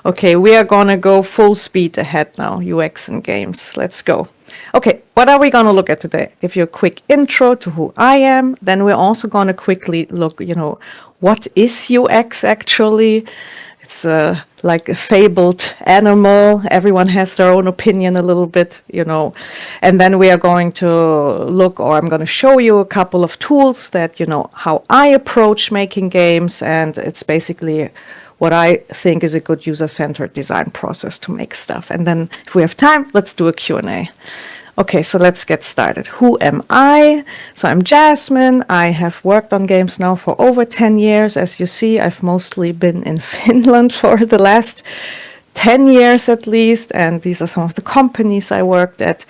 Okay, we are gonna go full speed ahead now, UX and games. Let's go. Okay, what are we gonna look at today? Give you a quick intro to who I am. Then we're also gonna quickly look, what is UX actually? It's like a fabled animal. Everyone has their own opinion a little bit, And then we are going to look, or I'm going to show you a couple of tools that, how I approach making games. And it's basically what I think is a good user-centered design process to make stuff. And then if we have time, let's do a Q&A. Okay, so let's get started. Who am I? So I'm Jasmin. I have worked on games now for over 10 years. As you see, I've mostly been in Finland for the last 10 years at least, and these are some of the companies I worked at.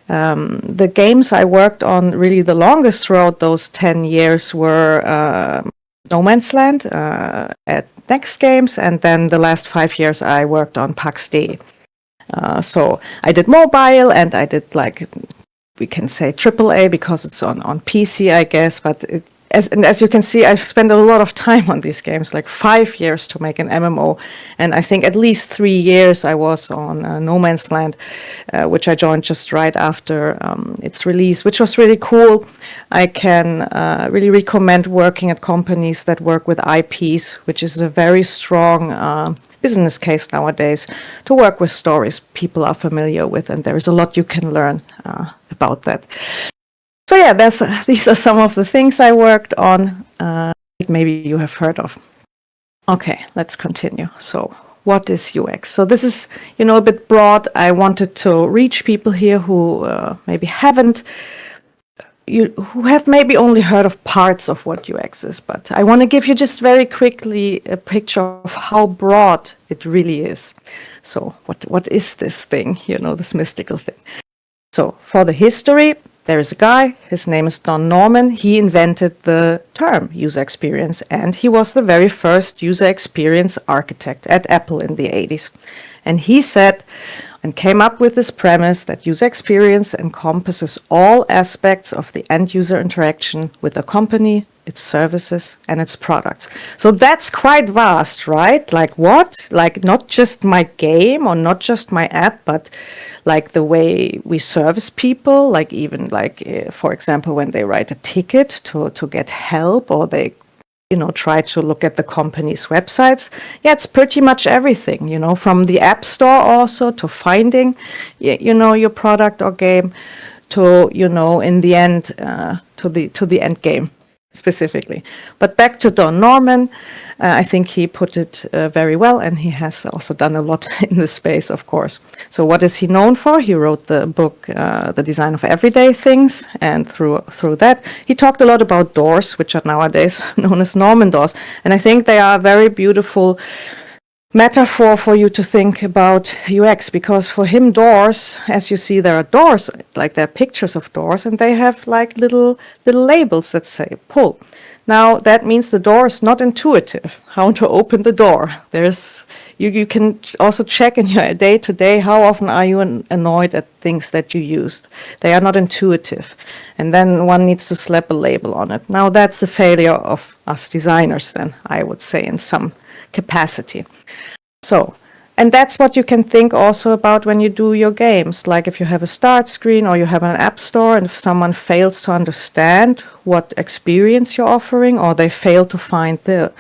The games I worked on really the longest throughout those 10 years were No Man's Land at Next Games, and then the last 5 years I worked on Pax D. So I did mobile, and I did, like, we can say AAA because it's on PC, I guess. But as you can see, I've spent a lot of time on these games, like 5 years to make an MMO. And I think at least 3 years I was on No Man's Land, which I joined just right after its release, which was really cool. I can really recommend working at companies that work with IPs, which is a very strong business case nowadays, to work with stories people are familiar with, and there is a lot you can learn about that. So yeah, these are some of the things I worked on, maybe you have heard of. Okay, let's continue. So what is UX? So this is, a bit broad. I wanted to reach people here who maybe who have maybe only heard of parts of what UX is, but I want to give you just very quickly a picture of how broad it really is. So what is this thing, this mystical thing? So for the history, there is a guy, his name is Don Norman. He invented the term user experience, and he was the very first user experience architect at Apple in the 80s. And he said, and came up with this premise that user experience encompasses all aspects of the end user interaction with a company, its services, and its products. So that's quite vast, right? Like what? Like not just my game or not just my app, but like the way we service people, like even like, for example, when they write a ticket to get help, or they try to look at the company's websites. Yeah, it's pretty much everything, from the App Store also to finding, your product or game to, in the end, to the end game specifically. But back to Don Norman, I think he put it very well, and he has also done a lot in the space, of course. So what is he known for? He wrote the book, The Design of Everyday Things, and through that, he talked a lot about doors, which are nowadays known as Norman doors. And I think they are a very beautiful metaphor for you to think about UX, because for him, doors, as you see, there are doors, like there are pictures of doors, and they have like little labels that say pull. Now that means the door is not intuitive how to open the door. You can also check in your day to day, how often are you annoyed at things that you used. They are not intuitive, and then one needs to slap a label on it. Now that's a failure of us designers, then I would say, in some capacity. So, and that's what you can think also about when you do your games. Like if you have a start screen or you have an app store, and if someone fails to understand what experience you're offering, or they fail to find the,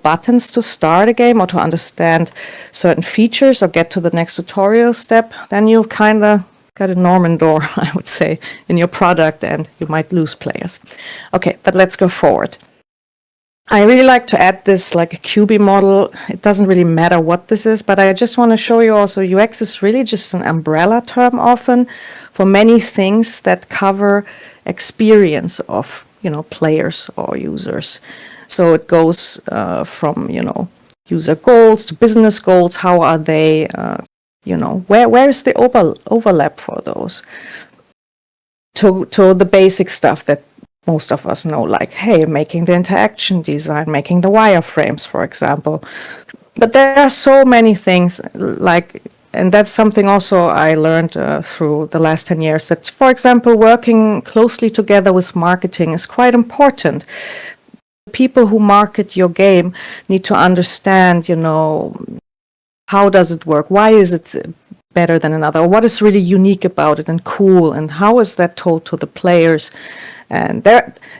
buttons to start a game, or to understand certain features or get to the next tutorial step, then you kind of got a Norman door, I would say, in your product, and you might lose players. Okay, but let's go forward. I really like to add this like a QB model. It doesn't really matter what this is, but I just want to show you also UX is really just an umbrella term often for many things that cover experience of, players or users. So it goes from, user goals to business goals. How are they, where is the overlap for those? To the basic stuff that most of us know, like, hey, making the interaction design, making the wireframes, for example. But there are so many things, and that's something also I learned through the last 10 years, that, for example, working closely together with marketing is quite important. People who market your game need to understand, how does it work? Why is it better than another? Or what is really unique about it and cool? And how is that told to the players? And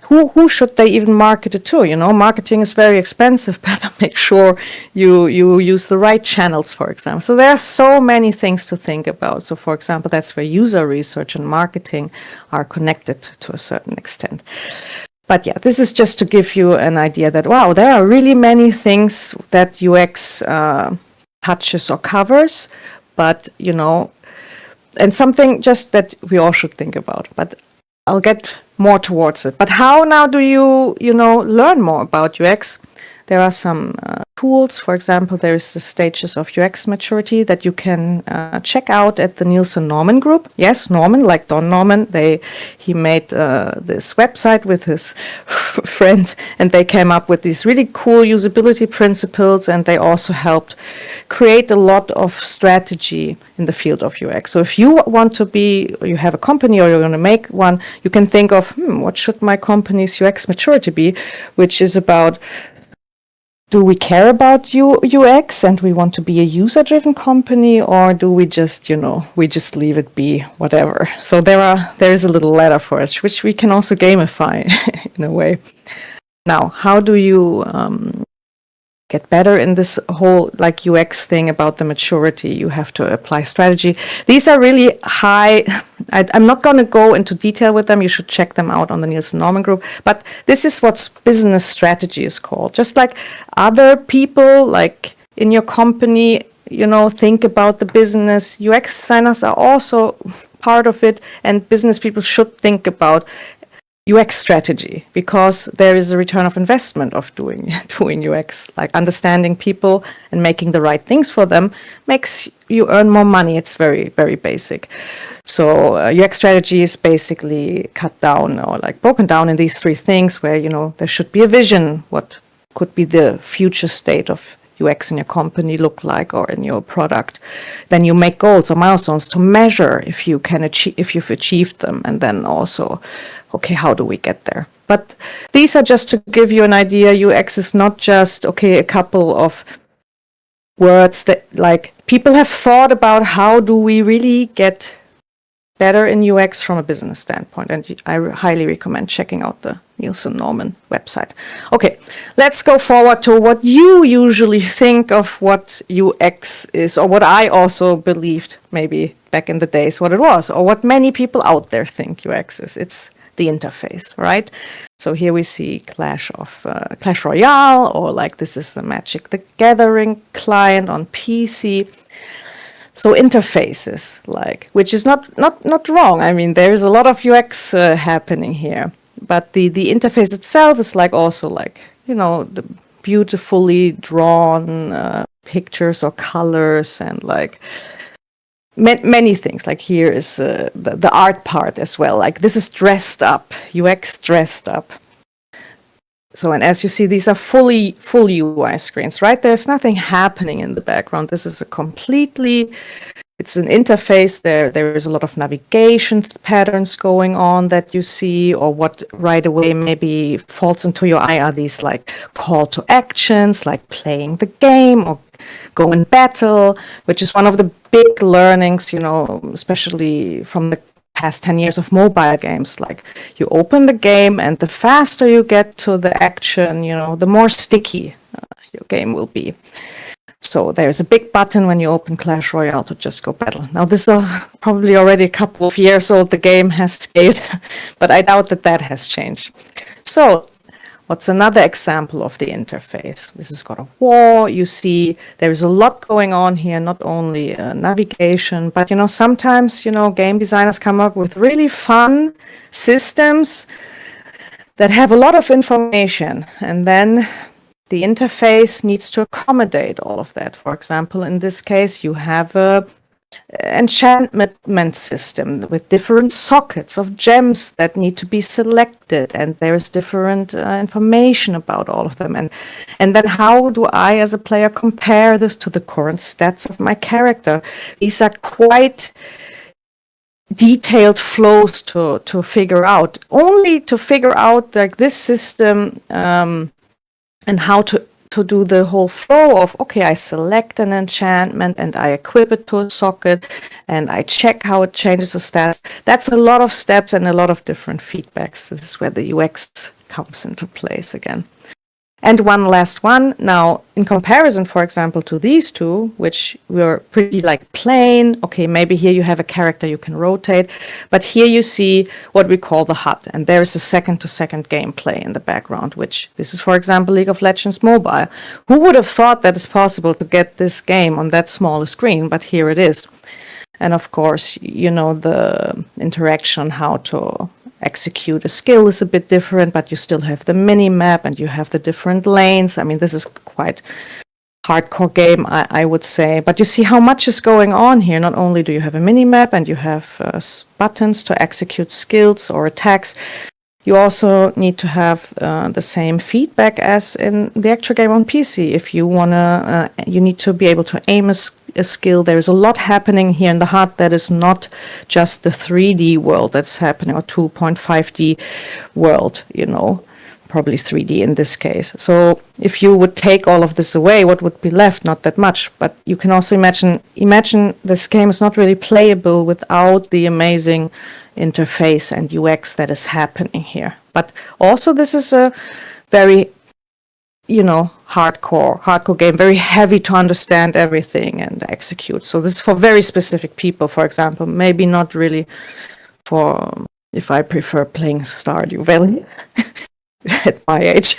who should they even market it to? Marketing is very expensive. Better make sure you use the right channels, for example. So there are so many things to think about. So, for example, that's where user research and marketing are connected to a certain extent. But yeah, this is just to give you an idea that, wow, there are really many things that UX touches or covers, but, and something just that we all should think about. But I'll get more towards it. But how now do you learn more about UX? There are some tools. For example, there's the stages of UX maturity that you can check out at the Nielsen Norman Group. Yes, Norman, like Don Norman. He made this website with his friend, and they came up with these really cool usability principles, and they also helped create a lot of strategy in the field of UX. So if you want to you have a company or you're going to make one, you can think of, what should my company's UX maturity be, which is about, do we care about UX and we want to be a user-driven company, or do we just, we just leave it be, whatever? So there is a little ladder for us, which we can also gamify in a way. Now, how do you get better in this whole UX thing about the maturity? You have to apply strategy. These are really high. I'm not going to go into detail with them. You should check them out on the Nielsen Norman Group. But this is what business strategy is called. Just like other people, in your company, think about the business. UX designers are also part of it, and business people should think about UX strategy, because there is a return of investment of doing UX, understanding people and making the right things for them makes you earn more money. It's very, very basic. So UX strategy is basically cut down or broken down in these three things where, there should be a vision, what could be the future state of UX in your company look like or in your product. Then you make goals or milestones to measure if you've achieved them, and then also, okay, how do we get there? But these are just to give you an idea. UX is not just, a couple of words that people have thought about how do we really get better in UX from a business standpoint. And I highly recommend checking out the Nielsen Norman website. Okay, let's go forward to what you usually think of what UX is, or what I also believed maybe back in the days what it was, or what many people out there think UX is. It's the interface, right? So here we see Clash Royale, or this is the Magic the Gathering client on PC. So interfaces, which is not wrong. I mean, there is a lot of UX happening here, but the interface itself is also the beautifully drawn pictures or colors and many things. Here is the art part as well. This is dressed up, UX dressed up. So, and as you see, these are full UI screens, right? There's nothing happening in the background. This is it's an interface. There is a lot of navigation patterns going on that you see, or what right away maybe falls into your eye are these call to actions, playing the game or go in battle, which is one of the big learnings, especially from the past 10 years of mobile games. You open the game, and the faster you get to the action, the more sticky your game will be. So there's a big button when you open Clash Royale to just go battle. Now this is probably already a couple of years old. The game has scaled, but I doubt that has changed. So what's another example of the interface? This has got a war. You see there is a lot going on here, not only navigation, but sometimes game designers come up with really fun systems that have a lot of information, and then the interface needs to accommodate all of that. For example, in this case, you have a enchantment system with different sockets of gems that need to be selected, and there's different information about all of them. And then how do I, as a player, compare this to the current stats of my character? These are quite detailed flows to figure out, only to figure out this system and how to to do the whole flow of, okay, I select an enchantment and I equip it to a socket and I check how it changes the stats. That's a lot of steps and a lot of different feedbacks. This is where the UX comes into place again. And one last one. Now, in comparison, for example, to these two, which were pretty like plain, okay, maybe here you have a character you can rotate, but here you see what we call the HUD, and there is a second-to-second gameplay in the background, which this is, for example, League of Legends Mobile. Who would have thought that it's possible to get this game on that small a screen, but here it is. And of course, you know, the interaction, how to execute a skill is a bit different, but you still have the mini map and you have the different lanes. I mean, this is quite hardcore game, I would say. But you see how much is going on here. Not only do you have a mini map and you have buttons to execute skills or attacks, you also need to have the same feedback as in the actual game on PC. If you wanna, you need to be able to aim a skill. There's a lot happening here in the HUD that is not just the 3D world that's happening, or 2.5D world, you know, probably 3D in this case. So if you would take all of this away, what would be left? Not that much. But you can also imagine this game is not really playable without the amazing interface and UX that is happening here. But also this is a very, you know, hardcore game, very heavy to understand everything and execute. So this is for very specific people, for example, maybe not really for if I prefer playing Stardew Valley at my age.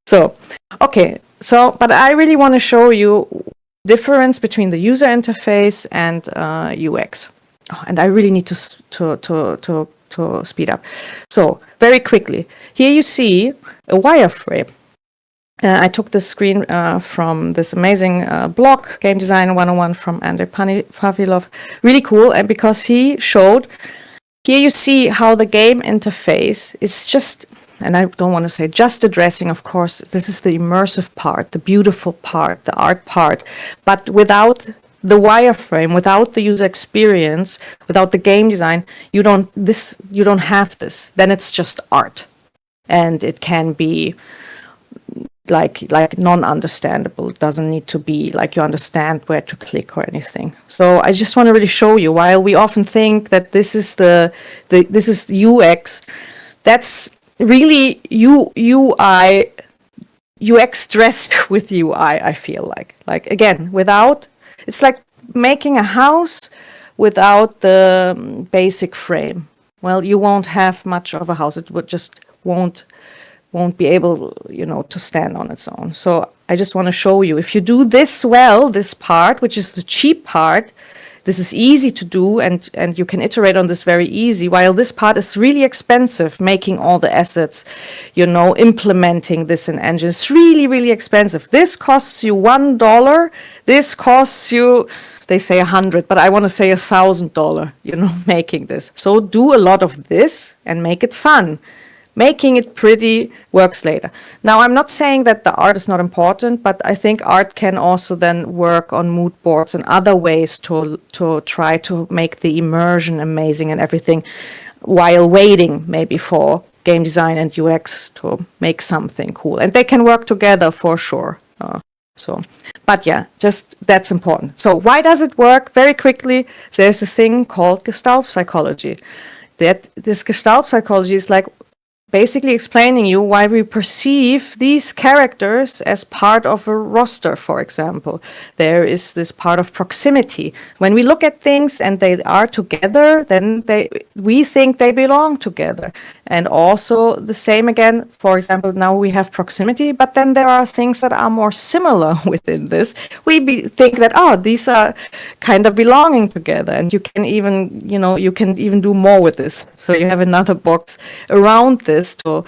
So, okay, so, but I really want to show you difference between the user interface and UX. Oh, and I really need to speed up. So very quickly, here you see a wireframe. I took this screen from this amazing blog, Game Designer 101 from Andrei Pavlov. Really cool, and because he showed, here you see how the game interface is just, and I don't want to say just addressing, of course, this is the immersive part, the beautiful part, the art part, but without the wireframe, without the user experience, without the game design, you don't have this. Then it's just art, and it can be like non-understandable. It doesn't need to be like you understand where to click or anything. So I just want to really show you. While we often think that this is this is UX, that's really UI, UX dressed with UI. I feel like again, without. It's like making a house without the basic frame. Well, you won't have much of a house. It would just won't be able, you know, to stand on its own. So I just want to show you, if you do this well, this part, which is the cheap part, this is easy to do, and you can iterate on this very easy, while this part is really expensive, making all the assets, you know, implementing this in engine. It's really, really expensive. This costs you $1. This costs you, they say 100, but I want to say $1,000, you know, making this. So do a lot of this and make it fun. Making it pretty works later. Now, I'm not saying that the art is not important, but I think art can also then work on mood boards and other ways to try to make the immersion amazing and everything, while waiting maybe for game design and UX to make something cool. And they can work together for sure. But yeah, just that's important. So why does it work? Very quickly, there's a thing called Gestalt psychology. This Gestalt psychology is like basically explaining you why we perceive these characters as part of a roster, for example. There is this part of proximity. When we look at things and they are together, then we think they belong together. And also the same again, for example, now we have proximity, but then there are things that are more similar within this. We think that, oh, these are kind of belonging together. And you can even, you know, you can even do more with this. So you have another box around this to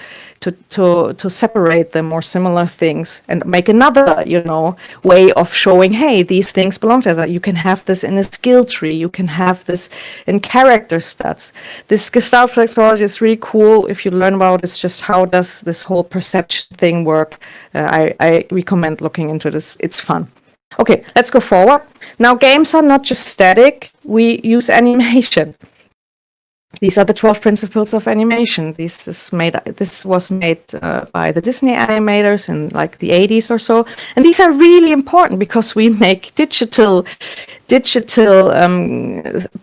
separate the more similar things and make another, you know, way of showing, hey, these things belong together. You can have this in a skill tree. You can have this in character stats. This Gestalt psychology is really cool. If you learn about it, it's just how does this whole perception thing work. I recommend looking into this. It's fun. Okay, let's go forward. Now, games are not just static. We use animation. These are the 12 principles of animation. This was made by the Disney animators in like the 80s or so. And these are really important because we make digital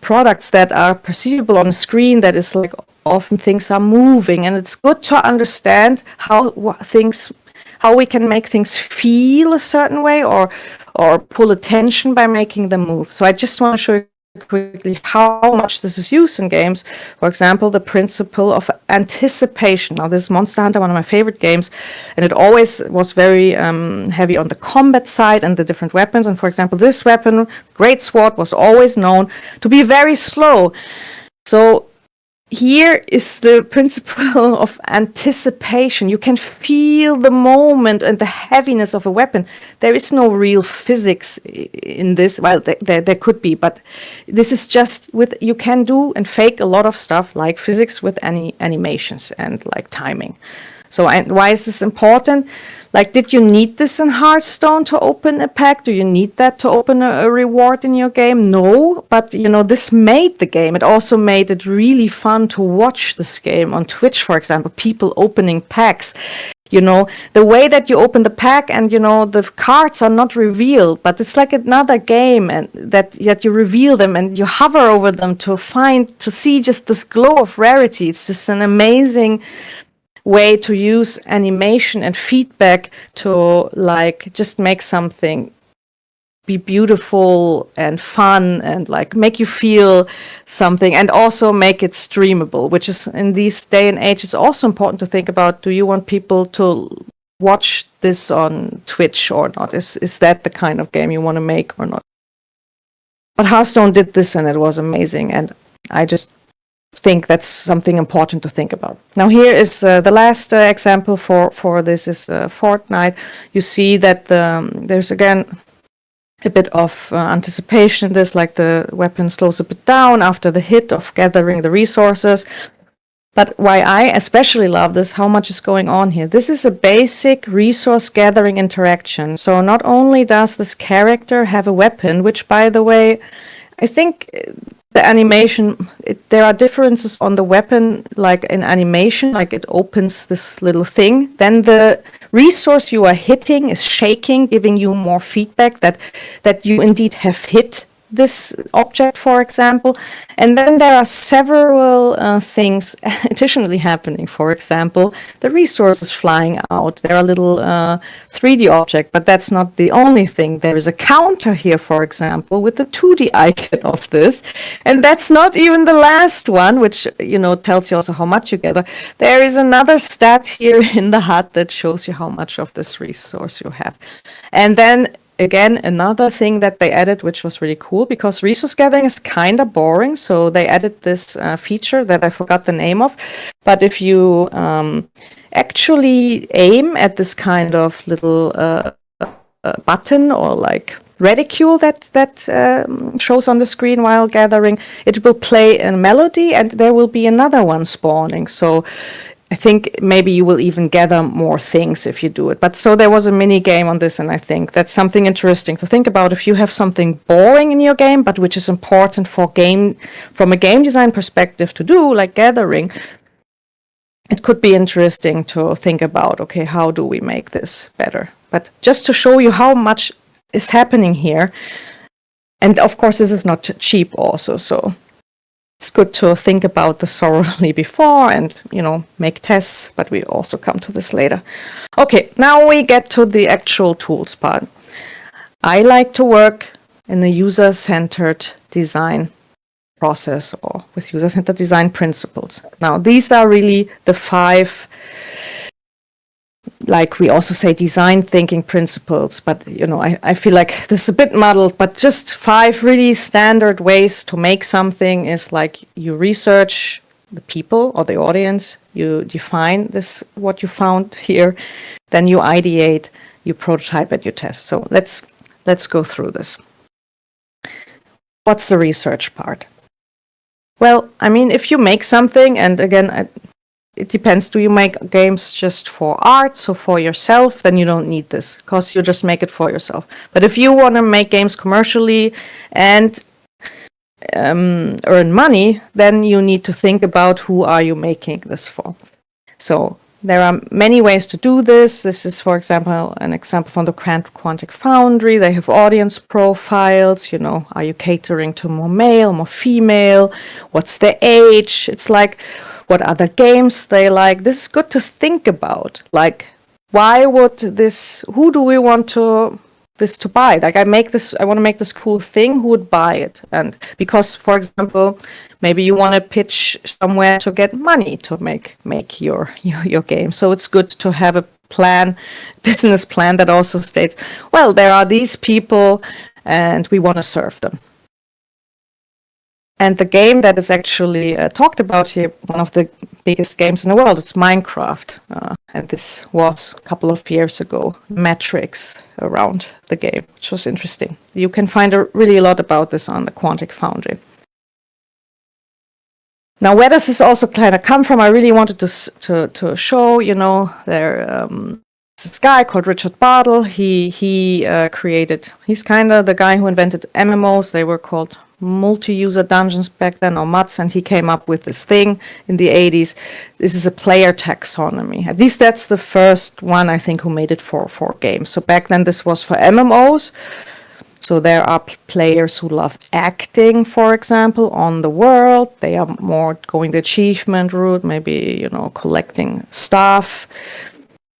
products that are perceivable on a screen, that is like often things are moving, and it's good to understand how we can make things feel a certain way or pull attention by making them move. So I just want to show you quickly how much this is used in games. For example, the principle of anticipation. Now, this is Monster Hunter, one of my favorite games, and it always was very heavy on the combat side and the different weapons. And for example, this weapon, Great Sword, was always known to be very slow. So here is the principle of anticipation. You can feel the moment and the heaviness of a weapon. There is no real physics in this. Well, there could be, but this is just you can do and fake a lot of stuff like physics with any animations and like timing. So why is this important? Like, did you need this in Hearthstone to open a pack? Do you need that to open a reward in your game? No, but this made the game. It also made it really fun to watch this game on Twitch, for example, people opening packs. The way that you open the pack and, the cards are not revealed, but it's like another game, and that you reveal them and you hover over them to see just this glow of rarity. It's just an amazing way to use animation and feedback to like just make something be beautiful and fun and like make you feel something, and also make it streamable, which is in this day and age, it's also important to think about, do you want people to watch this on Twitch or not? Is that the kind of game you want to make or not? But Hearthstone did this and it was amazing, and I just think that's something important to think about. Now here is the last example for this is Fortnite. You see that there's again a bit of anticipation in this, like the weapon slows a bit down after the hit of gathering the resources. But why I especially love this, how much is going on here. This is a basic resource gathering interaction. So not only does this character have a weapon, which by the way, I think the animation, there are differences on the weapon, like in animation, like it opens this little thing. Then the resource you are hitting is shaking, giving you more feedback that you indeed have hit this object, for example. And then there are several things additionally happening. For example, the resource is flying out. There are little 3D objects, but that's not the only thing. There is a counter here, for example, with the 2D icon of this. And that's not even the last one, which, tells you also how much you gather. There is another stat here in the HUD that shows you how much of this resource you have. And then again, another thing that they added, which was really cool, because resource gathering is kind of boring. So they added this feature that I forgot the name of. But if you actually aim at this kind of little button or like reticule that shows on the screen while gathering, it will play a melody and there will be another one spawning. So I think maybe you will even gather more things if you do it. But so there was a mini game on this, and I think that's something interesting to think about. If you have something boring in your game, but which is important from a game design perspective to do, like gathering, it could be interesting to think about, okay, how do we make this better? But just to show you how much is happening here, and of course this is not cheap also, so it's good to think about this thoroughly before and, make tests, but we also come to this later. Okay, now we get to the actual tools part. I like to work in a user-centered design process or with user-centered design principles. Now, these are really the 5, like we also say, design thinking principles, but I feel like this is a bit muddled, but just 5 really standard ways to make something is like you research the people or the audience, you define what you found here, then you ideate, you prototype, and you test. So let's go through this. What's the research part? Well, I mean, if you make something, and again, it depends. Do you make games just for art, so for yourself? Then you don't need this, because you just make it for yourself. But if you want to make games commercially and earn money, then you need to think about who are you making this for. So there are many ways to do this. This is, for example, an example from the Quantic Foundry. They have audience profiles. Are you catering to more male, more female? What's their age? It's like, what other games they like. This is good to think about. Like, who do we want this to buy? Like, I want to make this cool thing. Who would buy it? And because, for example, maybe you want to pitch somewhere to get money to make your game. So it's good to have a business plan that also states, well, there are these people and we want to serve them. And the game that is actually talked about here, one of the biggest games in the world, it's Minecraft. And this was a couple of years ago, metrics around the game, which was interesting. You can find really a lot about this on the Quantic Foundry. Now, where does this also kind of come from? I really wanted to show, this guy called Richard Bartle. He's kind of the guy who invented MMOs. They were called multi-user dungeons back then, or MUDs, and he came up with this thing in the 80s. This is a player taxonomy. At least that's the first one, I think, who made it for games. So back then this was for MMOs. So there are players who love acting, for example, on the world. They are more going the achievement route, maybe, collecting stuff.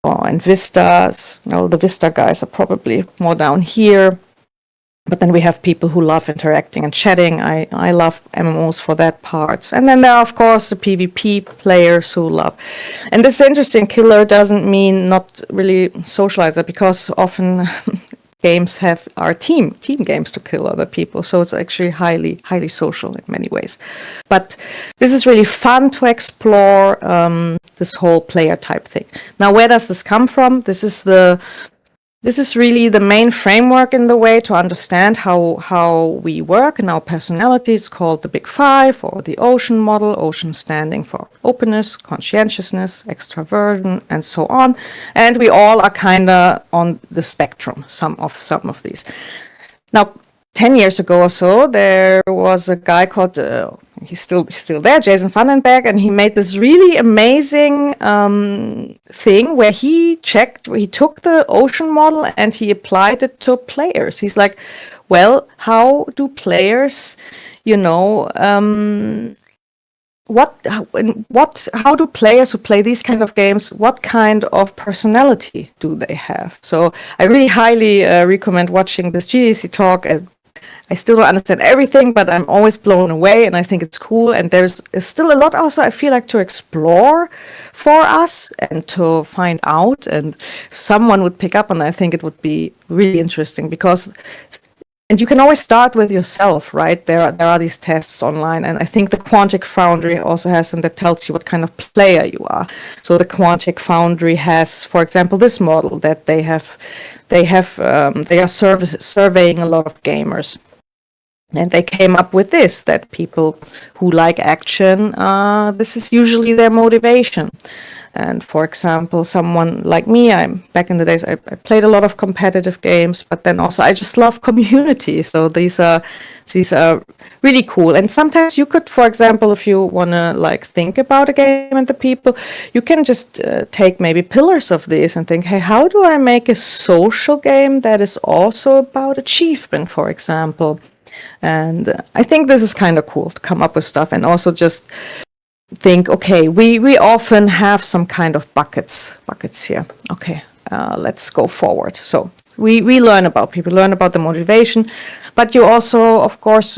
And Vistas, the Vista guys are probably more down here. But then we have people who love interacting and chatting. I love MMOs for that part. And then there are, of course, the PvP players who love. And this is interesting. Killer doesn't mean not really socializer, because often games are team games to kill other people. So it's actually highly, highly social in many ways. But this is really fun to explore, this whole player type thing. Now, where does this come from? This is really the main framework in the way to understand how we work and our personality. It's called the Big Five, or the Ocean model. Ocean standing for openness, conscientiousness, extraversion, and so on. And we all are kind of on the spectrum, some of these. Now, 10 years ago or so, there was a guy called, he's still there, Jason Vandenberg, and he made this really amazing thing where he took the Ocean model and he applied it to players. He's like, well, how do players, how do players who play these kind of games, what kind of personality do they have? So I really highly recommend watching this GDC talk. I still don't understand everything, but I'm always blown away, and I think it's cool. And there's still a lot also, I feel like, to explore for us and to find out. And if someone would pick up on that, I think it would be really interesting, and you can always start with yourself, right? There are these tests online, and I think the Quantic Foundry also has them that tells you what kind of player you are. So the Quantic Foundry has, for example, this model that they are surveying a lot of gamers. And they came up with this, that people who like action, this is usually their motivation. And for example, someone like me, back in the days, I played a lot of competitive games, but then also I just love community. So these are really cool. And sometimes you could, for example, if you want to think about a game and the people, you can just take maybe pillars of this and think, hey, how do I make a social game that is also about achievement, for example? And I think this is kind of cool to come up with stuff, and also just think, okay, we often have some kind of buckets here. Okay, let's go forward. So we learn about people, learn about the motivation, but you also, of course,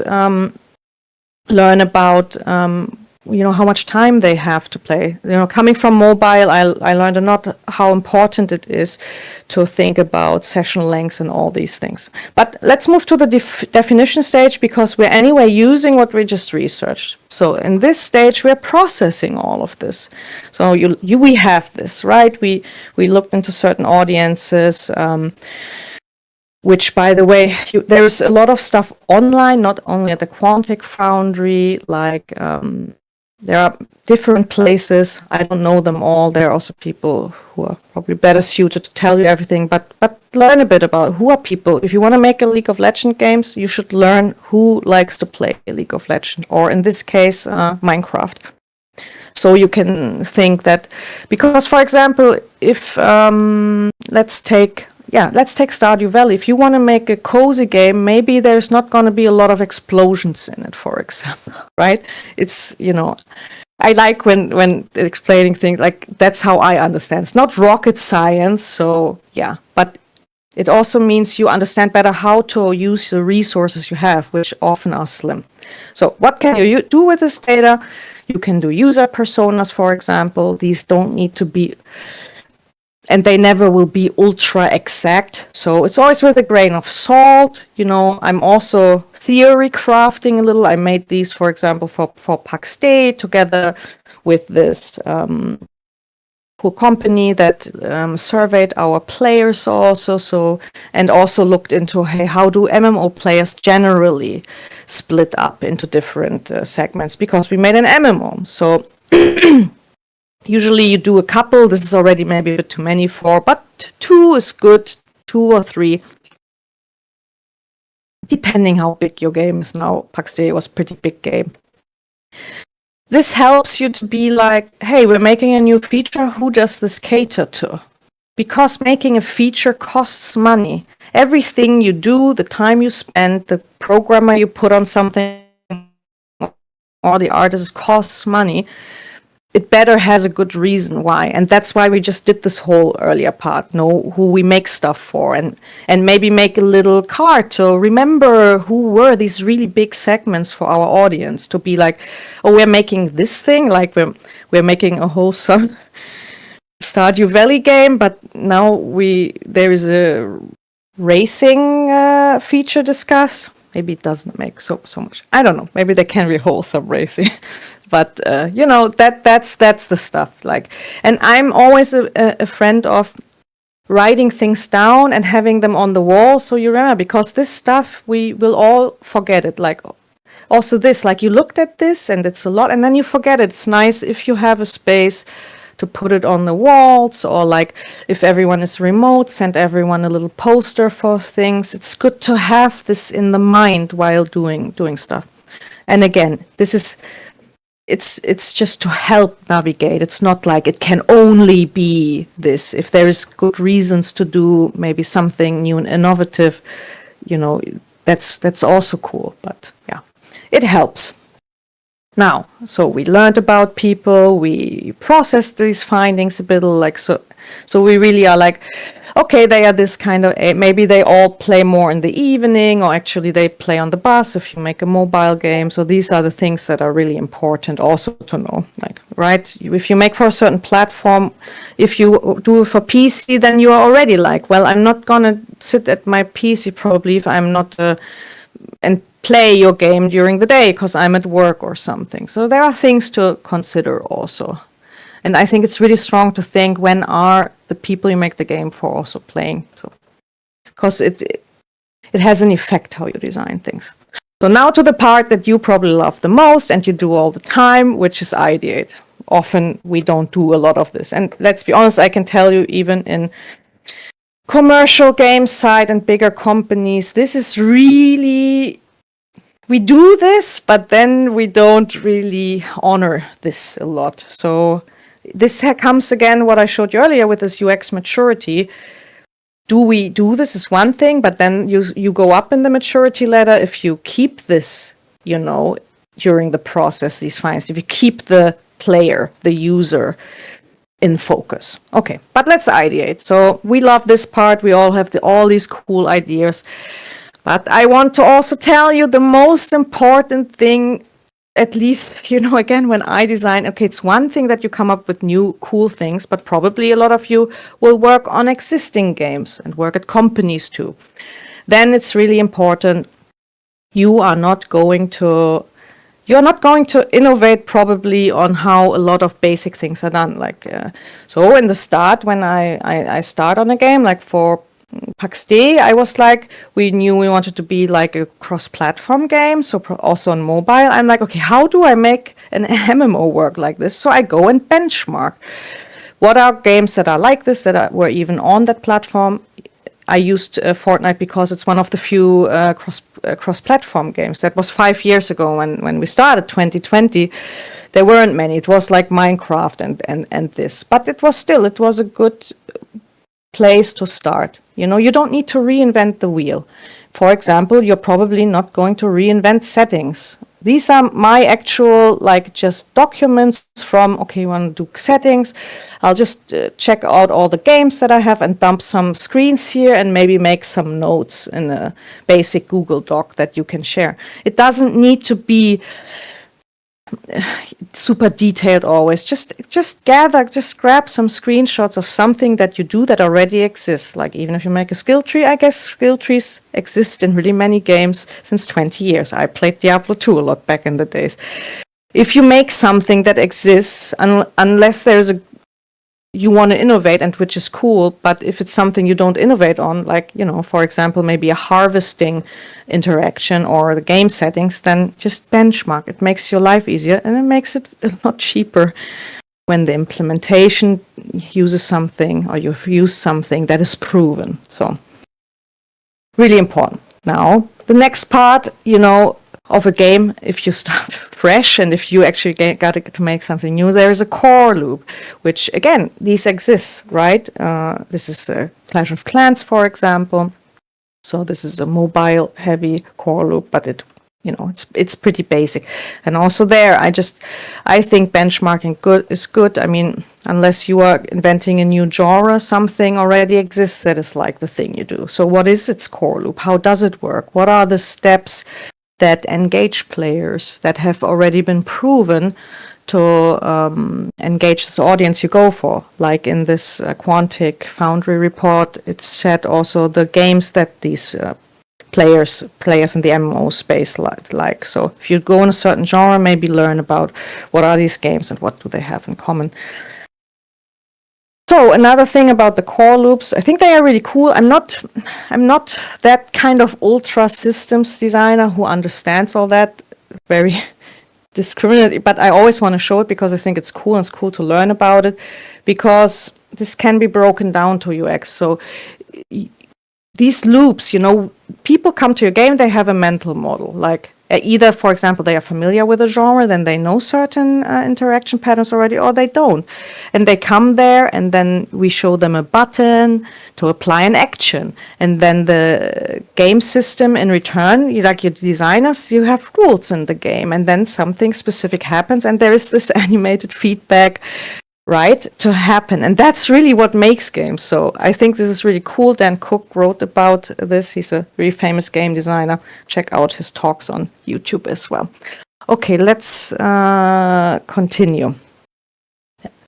learn about how much time they have to play. Coming from mobile, I learned a lot how important it is to think about session lengths and all these things. But let's move to the definition stage, because we're anyway using what we just researched. So in this stage, we're processing all of this. So we have this, right? We looked into certain audiences, which, by the way, there's a lot of stuff online, not only at the Quantic Foundry, like There are different places. I don't know them all. There are also people who are probably better suited to tell you everything, but learn a bit about who are people. If you want to make a League of Legends games, you should learn who likes to play League of Legends, or in this case, Minecraft. So you can think that, because, for example, if let's take Stardew Valley. If you want to make a cozy game, maybe there's not going to be a lot of explosions in it, for example, right? It's, I like when explaining things, like, that's how I understand. It's not rocket science, so yeah, but it also means you understand better how to use the resources you have, which often are slim. So what can you do with this data? You can do user personas, for example. These don't need to be, and they never will be ultra exact. So it's always with a grain of salt. I'm also theory crafting a little. I made these, for example, for Pax Day together with this cool company that surveyed our players also. And also looked into, hey, how do MMO players generally split up into different segments? Because we made an MMO. So usually you do a couple. This is already maybe a bit too many but 2 is good, 2 or 3. Depending how big your game is now. Pax Day was a pretty big game. This helps you to be like, hey, we're making a new feature. Who does this cater to? Because making a feature costs money. Everything you do, the time you spend, the programmer you put on something, or the artist costs money. It better has a good reason why. And that's why we just did this whole earlier part, know who we make stuff for, and maybe make a little card to remember who were these really big segments for our audience, to be like, oh, we're making this thing, like we're making a wholesome Stardew Valley game, but now there is a racing feature discuss. Maybe it doesn't make so much. I don't know. Maybe they can be wholesome racing, but that's the stuff. Like, and I'm always a friend of writing things down and having them on the wall, so you remember, because this stuff we will all forget it. Like, also this, like, you looked at this and it's a lot, and then you forget it. It's nice if you have a space to put it on the walls, or like if everyone is remote, send everyone a little poster for things. It's good to have this in the mind while doing stuff. And again, it's just to help navigate. It's not like it can only be this. If there is good reasons to do maybe something new and innovative, that's also cool. But yeah, it helps. Now, so we learned about people, we processed these findings a bit, like, so we really are like, okay, they are this kind of, maybe they all play more in the evening, or actually they play on the bus if you make a mobile game. So these are the things that are really important also to know, like, right? If you make for a certain platform, if you do it for PC, then you are already like, well, I'm not gonna sit at my PC probably if I'm not, and play your game during the day because I'm at work or something. So there are things to consider also. And I think it's really strong to think, when are the people you make the game for also playing? So, because it has an effect how you design things. So now to the part that you probably love the most and you do all the time, which is ideate. Often we don't do a lot of this. And let's be honest, I can tell you, even in commercial game side and bigger companies, this is really, we do this, but then we don't really honor this a lot. So this comes again, what I showed you earlier with this UX maturity. Do we do this is one thing, but then you go up in the maturity ladder if you keep this, during the process, these findings, if you keep the player, the user, in focus. Okay, but let's ideate. So we love this part. We all have all these cool ideas. But I want to also tell you the most important thing, at least, again, when I design, okay, it's one thing that you come up with new cool things, but probably a lot of you will work on existing games and work at companies too. Then it's really important. You're not going to innovate probably on how a lot of basic things are done. Like, so in the start, when I start on a game, like for Pax D, I was like, we knew we wanted to be like a cross-platform game, so also on mobile. I'm like, okay, how do I make an MMO work like this? So I go and benchmark. What are games that are like this, were even on that platform? I used Fortnite because it's one of the few cross-platform games. That was 5 years ago when we started 2020. There weren't many. It was like Minecraft and this. But it was a good place to start. You don't need to reinvent the wheel. For example, you're probably not going to reinvent settings. These are my actual, like, just documents from, okay, you want to do settings. I'll just check out all the games that I have and dump some screens here and maybe make some notes in a basic Google Doc that you can share. It doesn't need to be super detailed always. Just grab some screenshots of something that you do that already exists. Like, even if you make a skill tree, I guess skill trees exist in really many games since 20 years. I played Diablo 2 a lot back in the days. If you make something that exists, unless you want to innovate, and which is cool, but if it's something you don't innovate on, like, for example, maybe a harvesting interaction or the game settings, then just benchmark. It makes your life easier, and it makes it a lot cheaper when the implementation uses something, or you've used something that is proven. So, really important. Now, the next part, of a game, if you start fresh and if you actually got to make something new, there is a core loop, which, again, these exist, right? This is Clash of Clans, for example. So this is a mobile heavy core loop, but it's pretty basic. And also there, I think benchmarking is good. I mean, unless you are inventing a new genre, something already exists that is like the thing you do. So what is its core loop? How does it work? What are the steps that engage players that have already been proven to engage this audience you go for? Like in this Quantic Foundry report, it said also the games that these players in the MMO space like. So if you go in a certain genre, maybe learn about what are these games and what do they have in common. So another thing about the core loops, I think they are really cool. I'm not that kind of ultra systems designer who understands all that very discriminating, but I always want to show it because I think it's cool, and it's cool to learn about it, because this can be broken down to UX. So these loops, people come to your game, they have a mental model, like either, for example, they are familiar with a genre, then they know certain interaction patterns already, or they don't. And they come there, and then we show them a button to apply an action. And then the game system in return, like your designers, you have rules in the game, and then something specific happens, and there is this animated feedback, right, to happen. And that's really what makes games. So I think this is really cool. Dan Cook wrote about this. He's a really famous game designer. Check out his talks on YouTube as well. Okay, let's continue.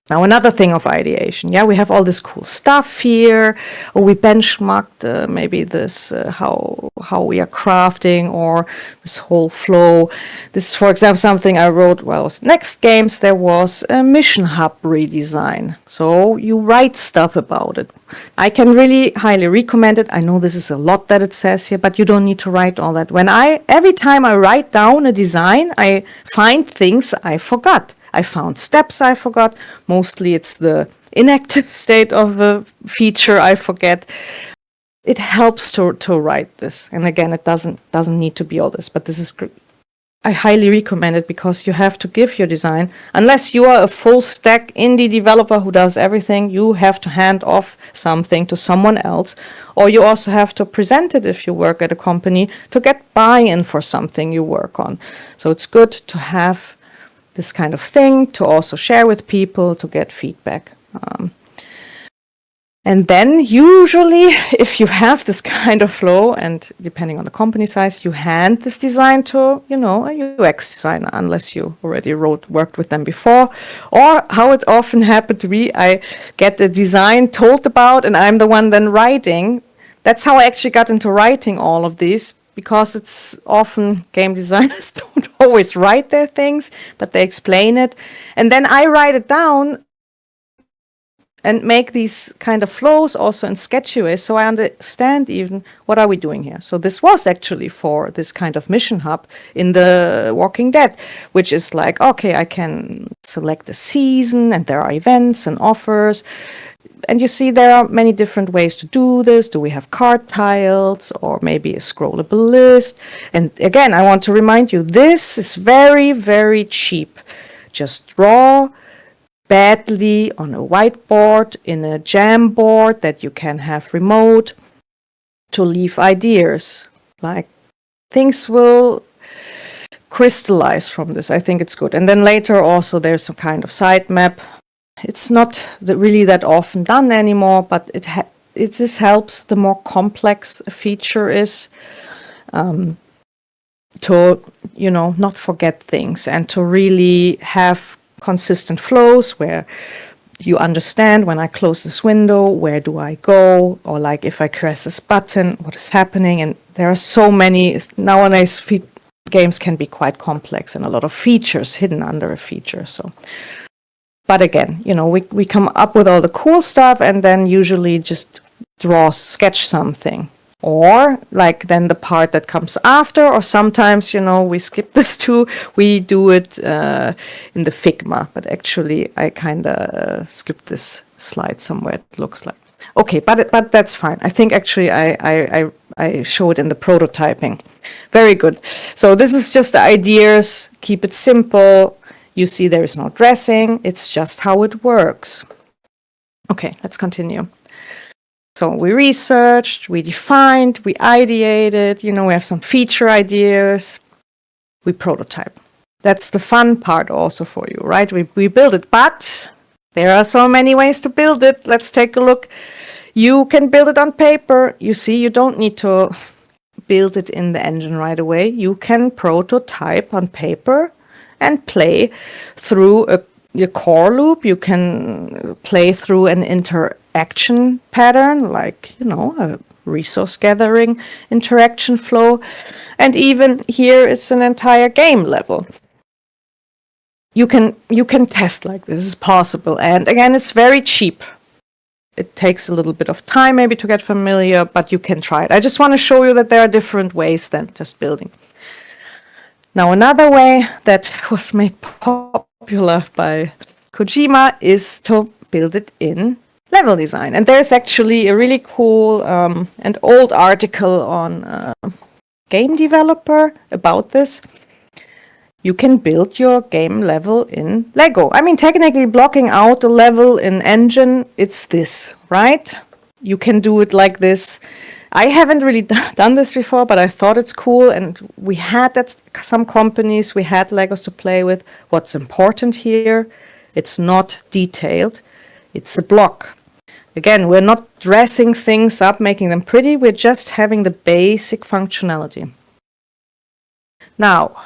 Now, another thing of ideation. Yeah, we have all this cool stuff here. Or we benchmarked maybe this, how we are crafting, or this whole flow. This is, for example, something I wrote while I was next games. There was a mission hub redesign. So you write stuff about it. I can really highly recommend it. I know this is a lot that it says here, but you don't need to write all that. Every time I write down a design, I find things I forgot. I found steps I forgot. Mostly it's the inactive state of a feature I forget. It helps to write this. And again, it doesn't need to be all this, but this is great. I highly recommend it because you have to give your design. Unless you are a full stack indie developer who does everything, you have to hand off something to someone else. Or you also have to present it if you work at a company to get buy-in for something you work on. So it's good to have this kind of thing, to also share with people, to get feedback. And then usually, if you have this kind of flow, and depending on the company size, you hand this design to, a UX designer, unless you already worked with them before. Or how it often happened to me, I get the design told about, and I'm the one then writing. That's how I actually got into writing all of these, because it's often game designers don't always write their things, but they explain it. And then I write it down and make these kind of flows also in Sketchway, so I understand even what are we doing here. So this was actually for this kind of mission hub in the Walking Dead, which is like, okay, I can select the season and there are events and offers. And you see there are many different ways to do this. Do we have card tiles or maybe a scrollable list? And again, I want to remind you, this is very, very cheap. Just draw badly on a whiteboard, in a Jamboard that you can have remote to leave ideas. Like, things will crystallize from this. I think it's good. And then later also there's some kind of sitemap. It's not really that often done anymore, but this helps the more complex a feature is, to, not forget things and to really have consistent flows where you understand when I close this window, where do I go? Or like if I press this button, what is happening? And there are so many, nowadays games can be quite complex and a lot of features hidden under a feature. So, but again, we come up with all the cool stuff and then usually just sketch something. Or like then the part that comes after, or sometimes, we skip this too. We do it in the Figma, but actually I kind of skipped this slide somewhere. It looks like okay, but that's fine. I think actually I show it in the prototyping. Very good. So this is just the ideas. Keep it simple. You see, there is no dressing. It's just how it works. Okay, let's continue. So we researched, we defined, we ideated, we have some feature ideas, we prototype. That's the fun part also for you, right? We build it, but there are so many ways to build it. Let's take a look. You can build it on paper. You see, you don't need to build it in the engine right away. You can prototype on paper and play through your core loop. You can play through an interaction pattern, like, a resource gathering interaction flow. And even here it's an entire game level. You can test like this is possible. And again, it's very cheap. It takes a little bit of time maybe to get familiar, but you can try it. I just want to show you that there are different ways than just building. Now, another way that was made popular by Kojima is to build it in level design. And there's actually a really cool and old article on Game Developer about this. You can build your game level in Lego. I mean, technically blocking out the level in Engine, it's this, right? You can do it like this. I haven't really done this before, but I thought it's cool. And we had that, some companies, we had Legos to play with. What's important here, it's not detailed. It's a block. Again, we're not dressing things up, making them pretty. We're just having the basic functionality. Now,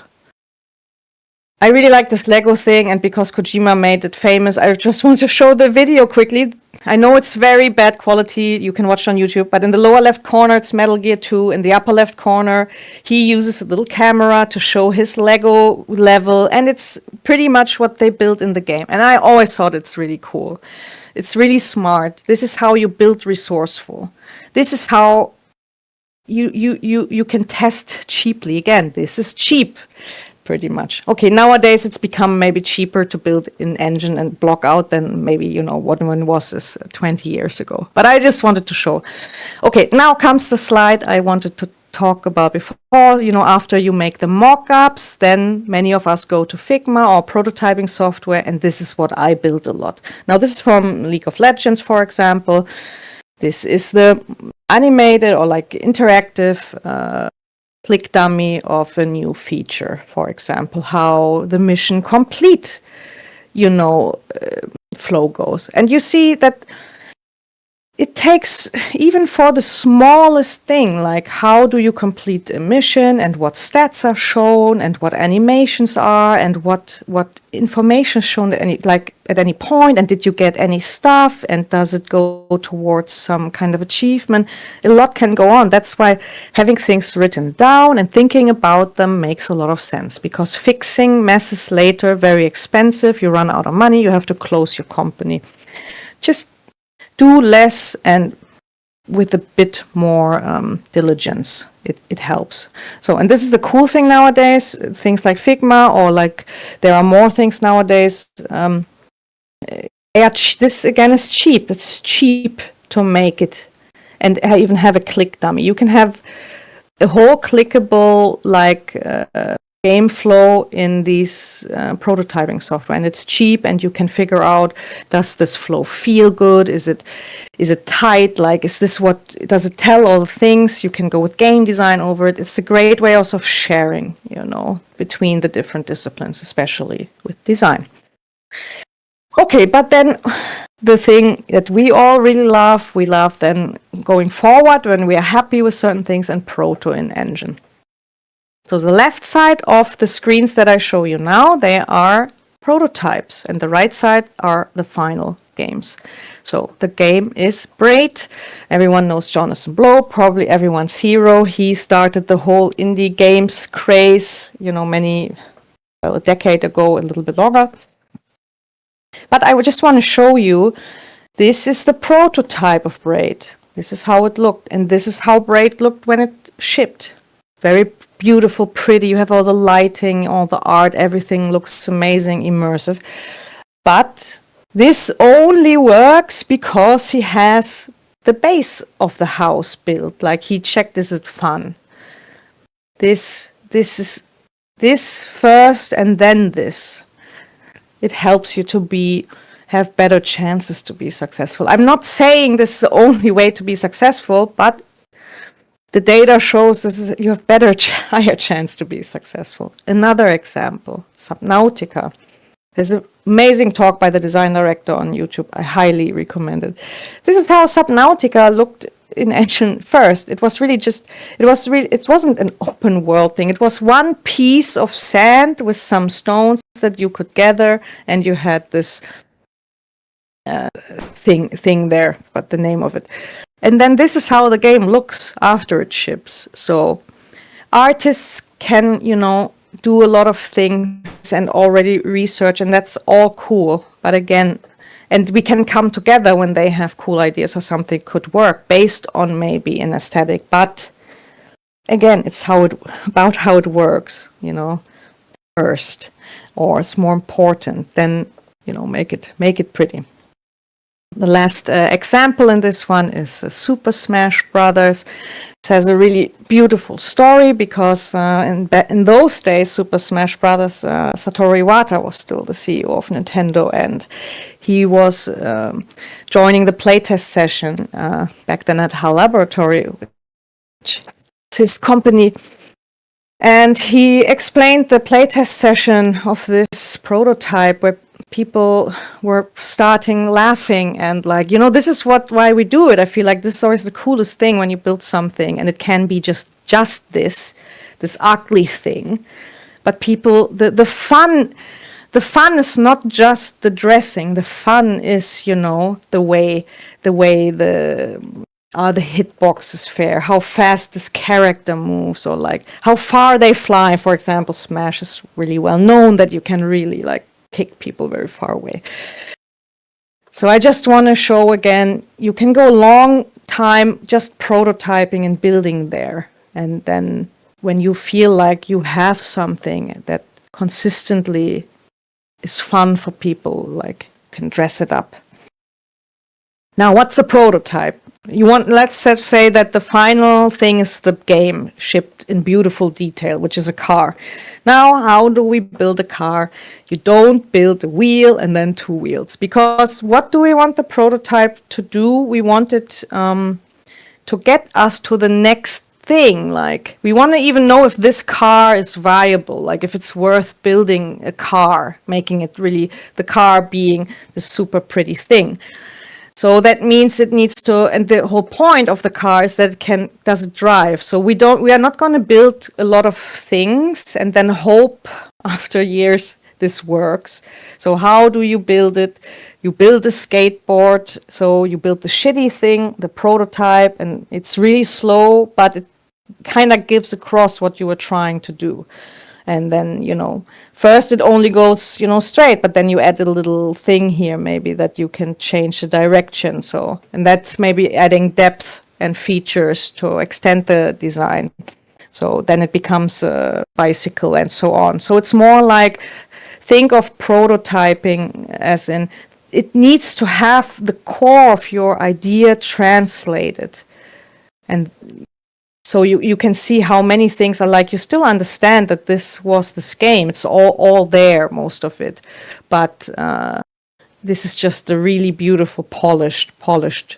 I really like this Lego thing, and because Kojima made it famous, I just want to show the video quickly. I know it's very bad quality, you can watch it on YouTube, but in the lower left corner, it's Metal Gear 2. In the upper left corner, he uses a little camera to show his Lego level, and it's pretty much what they built in the game. And I always thought it's really cool. It's really smart. This is how you build resourceful. This is how you can test cheaply. Again, this is cheap. Pretty much. Okay, nowadays it's become maybe cheaper to build in Engine and block out than maybe, what one was this 20 years ago. But I just wanted to show. Okay, now comes the slide I wanted to talk about before. After you make the mock-ups, then many of us go to Figma or prototyping software, and this is what I build a lot. Now, this is from League of Legends, for example. This is the animated or like interactive click dummy of a new feature, for example, how the mission complete, flow goes. And you see that it takes, even for the smallest thing, like how do you complete a mission and what stats are shown and what animations are and what information is shown at any point, and did you get any stuff and does it go towards some kind of achievement? A lot can go on. That's why having things written down and thinking about them makes a lot of sense, because fixing messes later, very expensive, you run out of money, you have to close your company. Just do less and with a bit more diligence, it helps. So, and this is the cool thing nowadays, things like Figma, or like there are more things nowadays. This again is cheap. It's cheap to make it, and even have a click dummy. You can have a whole clickable like game flow in these prototyping software, and it's cheap, and you can figure out, does this flow feel good? Is it tight? Like, is this what, does it tell all the things? You can go with game design over it. It's a great way also of sharing, between the different disciplines, especially with design. Okay, but then the thing that we all really love, we love then going forward when we are happy with certain things, and proto in engine. So the left side of the screens that I show you now, they are prototypes, and the right side are the final games. So the game is Braid. Everyone knows Jonathan Blow, probably everyone's hero. He started the whole indie games craze, a decade ago, a little bit longer. But I would just want to show you, this is the prototype of Braid. This is how it looked, and this is how Braid looked when it shipped. Very beautiful, pretty. You have all the lighting, all the art, everything looks amazing, immersive. But this only works because he has the base of the house built. Like, he checked, is it fun? This is this first, and then this. It helps you to have better chances to be successful. I'm not saying this is the only way to be successful, but the data shows you have higher chance to be successful. Another example, Subnautica. There's an amazing talk by the design director on YouTube. I highly recommend it. This is how Subnautica looked in engine first. It wasn't an open world thing. It was one piece of sand with some stones that you could gather, and you had this thing there, but the name of it. And then this is how the game looks after it ships. So artists can, do a lot of things and already research, and that's all cool. But again, and we can come together when they have cool ideas, or something could work based on maybe an aesthetic. But again, it's about how it works, first, or it's more important than, make it pretty. The last example in this one is Super Smash Brothers. It has a really beautiful story because in those days, Super Smash Brothers, Satoru Iwata was still the CEO of Nintendo, and he was joining the playtest session back then at HAL Laboratory, which is his company. And he explained the playtest session of this prototype where people were starting laughing and like, this is why we do it. I feel like this is always the coolest thing when you build something, and it can be just this ugly thing. But people, the fun is not just the dressing. The fun is, the way the hitbox is fair, how fast this character moves, or like how far they fly. For example, Smash is really well known that you can really like kick people very far away. So I just want to show again, you can go a long time just prototyping and building there. And then when you feel like you have something that consistently is fun for people, like can dress it up. Now, what's a prototype? Let's say that the final thing is the game shipped in beautiful detail, which is a car. Now, how do we build a car? You don't build a wheel and then two wheels, because what do we want the prototype to do? We want it to get us to the next thing. Like, we want to even know if this car is viable, like if it's worth building a car, making it really, the car being the super pretty thing. So that means it needs to, and the whole point of the car is that does it drive? So we are not going to build a lot of things and then hope after years this works. So how do you build it? You build a skateboard, so you build the shitty thing, the prototype, and it's really slow, but it kind of gives across what you were trying to do. And then, first it only goes, straight, but then you add a little thing here maybe that you can change the direction. So, and that's maybe adding depth and features to extend the design. So then it becomes a bicycle and so on. So it's more like, think of prototyping as in, it needs to have the core of your idea translated. And so you can see how many things are like, you still understand that this was this game. It's all there, most of it. But this is just a really beautiful, polished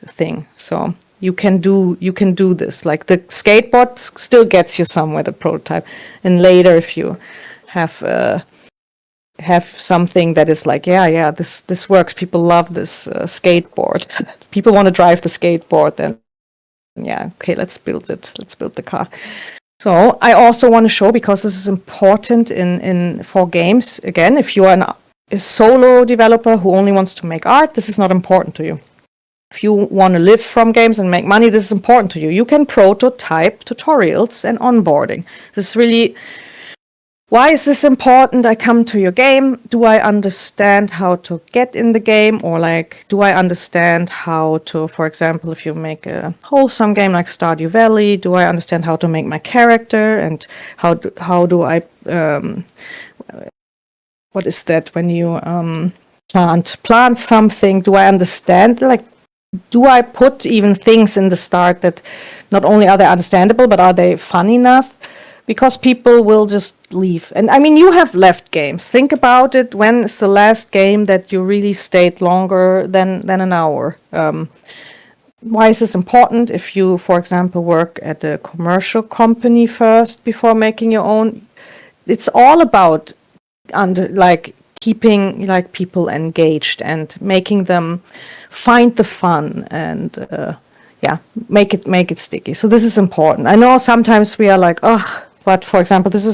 thing. So you can do this. Like the skateboard still gets you somewhere, the prototype. And later, if you have something that is like, this works. People love this skateboard. People want to drive the skateboard, then okay, let's build it. Let's build the car. So I also want to show, because this is important for games. Again, if you are a solo developer who only wants to make art, this is not important to you. If you want to live from games and make money, this is important to you. You can prototype tutorials and onboarding. This is really, why is this important? I come to your game. Do I understand how to get in the game? Or like, do I understand how to, for example, if you make a wholesome game like Stardew Valley, do I understand how to make my character? And how do I, what is that when you plant something? Do I understand? Like, do I put even things in the start that not only are they understandable, but are they fun enough? Because people will just leave. And I mean, you have left games. Think about it. When is the last game that you really stayed longer than an hour? Why is this important? If you, for example, work at a commercial company first before making your own, it's all about keeping like people engaged and making them find the fun and make it sticky. So this is important. I know sometimes we are like, but for example, this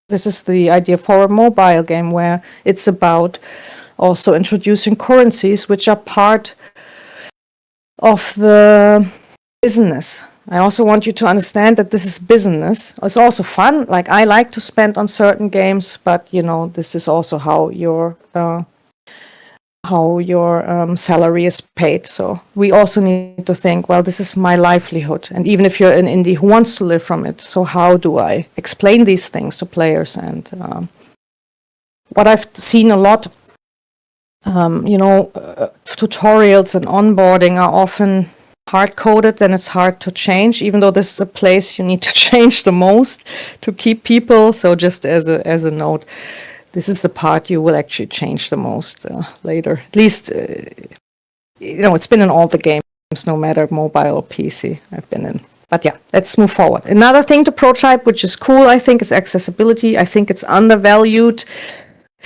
is the idea for a mobile game where it's about also introducing currencies which are part of the business. I also want you to understand that this is business. It's also fun. Like, I like to spend on certain games, but this is also how your salary is paid. So we also need to think, well, this is my livelihood. And even if you're an indie who wants to live from it, so how do I explain these things to players? And what I've seen a lot, tutorials and onboarding are often hard-coded, then it's hard to change, even though this is a place you need to change the most to keep people. So just as a note, this is the part you will actually change the most later. At least, it's been in all the games, no matter mobile or PC I've been in. But yeah, let's move forward. Another thing to prototype, which is cool, I think, is accessibility. I think it's undervalued.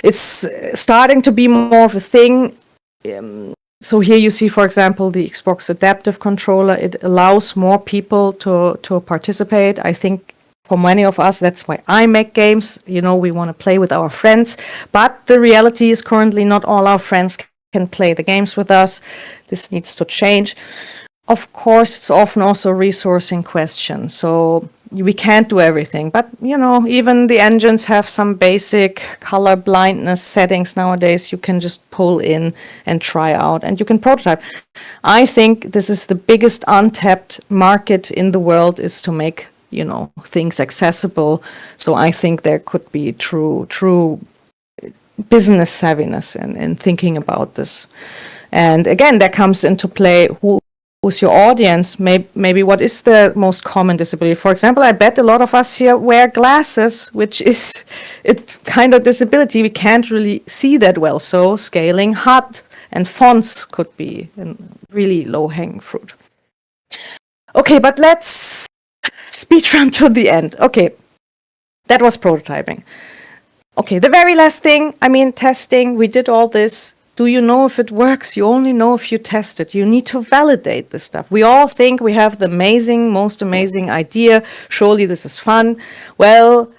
It's starting to be more of a thing. So here you see, for example, the Xbox Adaptive Controller. It allows more people to participate. I think for many of us, that's why I make games. We want to play with our friends. But the reality is currently not all our friends can play the games with us. This needs to change. Of course, it's often also a resourcing question. So we can't do everything. But, even the engines have some basic color blindness settings nowadays. You can just pull in and try out, and you can prototype. I think this is the biggest untapped market in the world, is to make things accessible. So I think there could be true business savviness in thinking about this. And again, that comes into play, who's your audience? Maybe what is the most common disability? For example, I bet a lot of us here wear glasses, which is it's kind of disability. We can't really see that well. So scaling HUD and fonts could be a really low-hanging fruit. Okay, but let's speed run to the end. Okay, that was prototyping. Okay, the very last thing, testing. We did all this. Do you know if it works? You only know if you test it. You need to validate this stuff. We all think we have the most amazing idea. Surely this is fun. Well,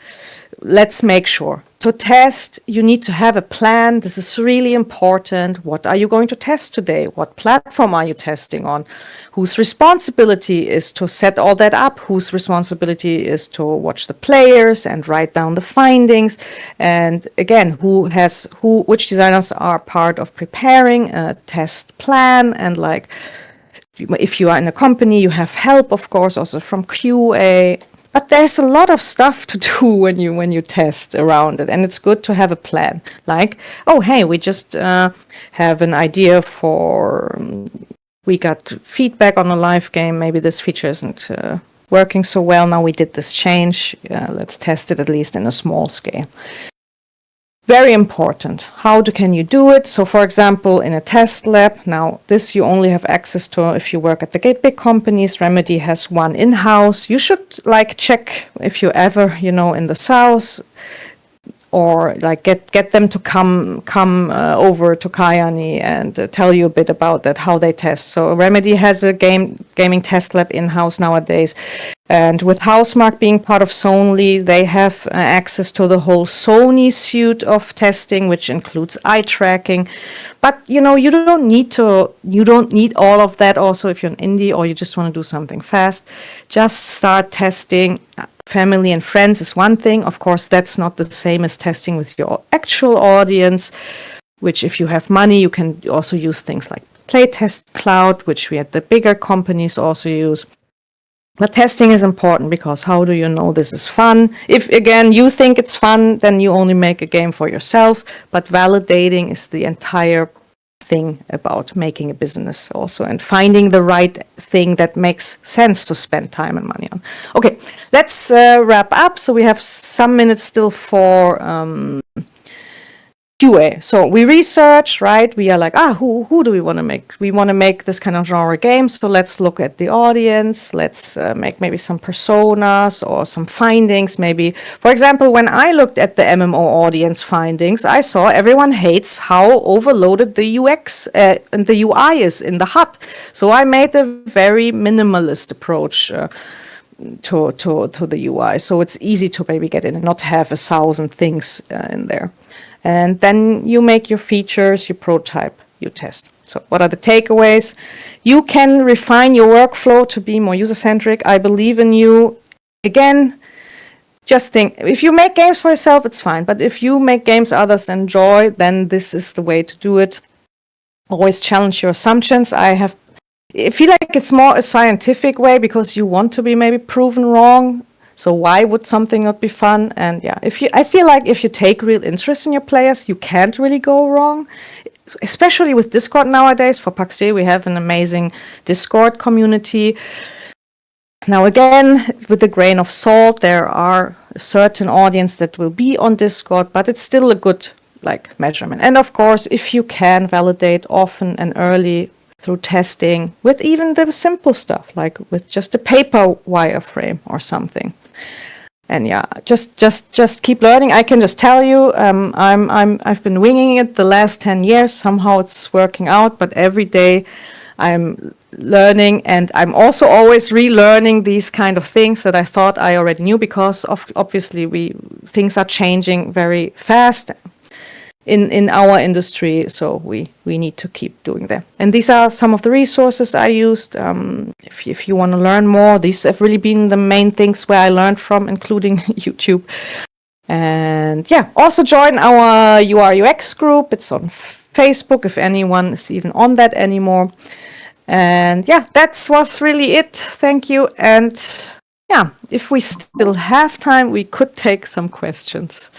let's make sure. To test, you need to have a plan. This is really important. What are you going to test today? What platform are you testing on? Whose responsibility is to set all that up? Whose responsibility is to watch the players and write down the findings? And again, which designers are part of preparing a test plan? And like, if you are in a company, you have help, of course, also from QA. But there's a lot of stuff to do when you test around it, and it's good to have a plan. Like, oh, hey, we just have an idea for. We got feedback on a live game. Maybe this feature isn't working so well. Now we did this change. Let's test it at least in a small scale. Very important. How can you do it? So, for example, in a test lab, now this you only have access to if you work at the big companies. Remedy has one in-house. You should like check if you ever, in the south, or like get them to come over to Kajaani and tell you a bit about that, how they test. So Remedy has a gaming test lab in-house nowadays. And with Housemarque being part of Sony, they have access to the whole Sony suite of testing, which includes eye tracking. But you don't need all of that. Also, if you're an indie or you just want to do something fast, just start testing. Family and friends is one thing. Of course, that's not the same as testing with your actual audience, which if you have money, you can also use things like Playtest Cloud, which we at the bigger companies also use. But testing is important because how do you know this is fun? If, again, you think it's fun, then you only make a game for yourself. But validating is the entire thing about making a business also, and finding the right thing that makes sense to spend time and money on. Okay, let's wrap up. So we have some minutes still for QA. So we research, right? We are like, who do we want to make? We want to make this kind of genre game. So let's look at the audience. Let's make maybe some personas or some findings. Maybe, for example, when I looked at the MMO audience findings, I saw everyone hates how overloaded the UX and the UI is in the HUD. So I made a very minimalist approach to the UI. So it's easy to maybe get in and not have 1,000 things in there. And then you make your features, you prototype, you test. So what are the takeaways? You can refine your workflow to be more user-centric. I believe in you. Again, just think, if you make games for yourself, it's fine. But if you make games others enjoy, then this is the way to do it. Always challenge your assumptions. I feel like it's more a scientific way because you want to be maybe proven wrong. So why would something not be fun? And yeah, I feel like if you take real interest in your players, you can't really go wrong. Especially with Discord nowadays. For Pax Day, we have an amazing Discord community. Now again, with a grain of salt, there are a certain audience that will be on Discord, but it's still a good measurement. And of course, if you can validate often and early through testing with even the simple stuff, like with just a paper wireframe or something. And yeah, just keep learning. I can just tell you, I've been winging it the last 10 years. Somehow it's working out, but every day I'm learning, and I'm also always relearning these kind of things that I thought I already knew, because obviously things are changing very fast in our industry, so we need to keep doing that. And these are some of the resources I used. If you want to learn more, these have really been the main things where I learned from, including YouTube. And yeah, also join our UR/UX group. It's on Facebook, if anyone is even on that anymore. And yeah, that was really it. Thank you. And yeah, if we still have time, we could take some questions.